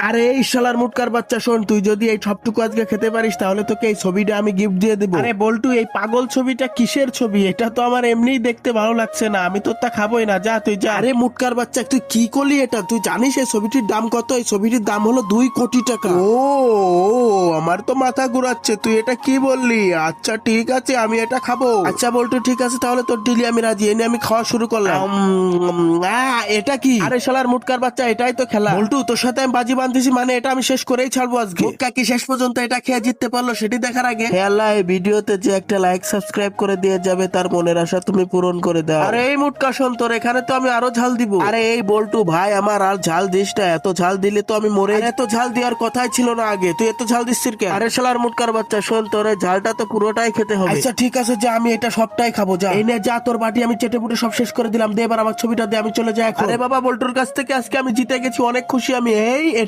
আরে এই শালার মুটকার বাচ্চা, শোন, তুই যদি এই সবটুকু আজকে খেতে পারিস তাহলে তোকে এই ছবিটা আমি গিফট দিয়ে দেবো। আরে বল্টু, এই পাগল ছবিটা কিসের ছবি? এটা তো আমার এমনিই দেখতে ভালো লাগছে না, আমি তো তা খাবোই না, যা তুই যা। আরে মুটকার বাচ্চা, তুই কি করলি এটা? তুই জানিস এই ছবিটির দাম কত? এই ছবিটির দাম হলো 2 কোটি টাকা। ও আমার তো মাথা ঘুরাচ্ছে, তুই এটা কি বললি? আচ্ছা ঠিক আছে, আমি এটা খাবো। আচ্ছা বল্টু, ঠিক আছে তাহলে তোর ডিলি আমি রাজি, এনে আমি খাওয়া শুরু করলাম। এটা কি? আরে শালার মুটকার বাচ্চা, এটাই তো খেলা। বল্টু, তোর সাথে আমি বাজি বাঁধতেছি, মানে এটা আমি শেষ করেই ছাড়বো আজকে। মুটকা কি শেষ পর্যন্ত এটা খেয়ে জিততে পারলো সেটি দেখার আগে খেলা এই ভিডিওতে যে একটা লাইক সাবস্ক্রাইব করে দিয়ে যাবে তার মনের আশা তুমি পূরণ করে দাও। আরে এই মুটকা শোন, তোর এখানে তো আমি আরো ঝাল দিব। আরে এই বল্টু ভাই, আমার আর ঝাল দিস না, এত ঝাল দিলে তো আমি মরে। এত ঝাল দেওয়ার কথাই ছিল না আগে, তুই এত ঝাল দিচ্ছিস কেন? আরে শালার মুটকার বাচ্চা, শোন, তোর এই ঝালটা তো পুরোটাই খেতে হবে। আচ্ছা ঠিক আছে, যা, আমি এটা সবটাই খাবো, যা। এই নে যা, তোর বাটি আমি চেটে পুটে সব শেষ করে দিলাম, দে এবার আমার ছবিটা দে, আমি চলে যাই এখন। আরে বাবা, বল্টুর কাছ থেকে আজকে আমি জিতে গেছি, অনেক খুশি আমি। এই এটা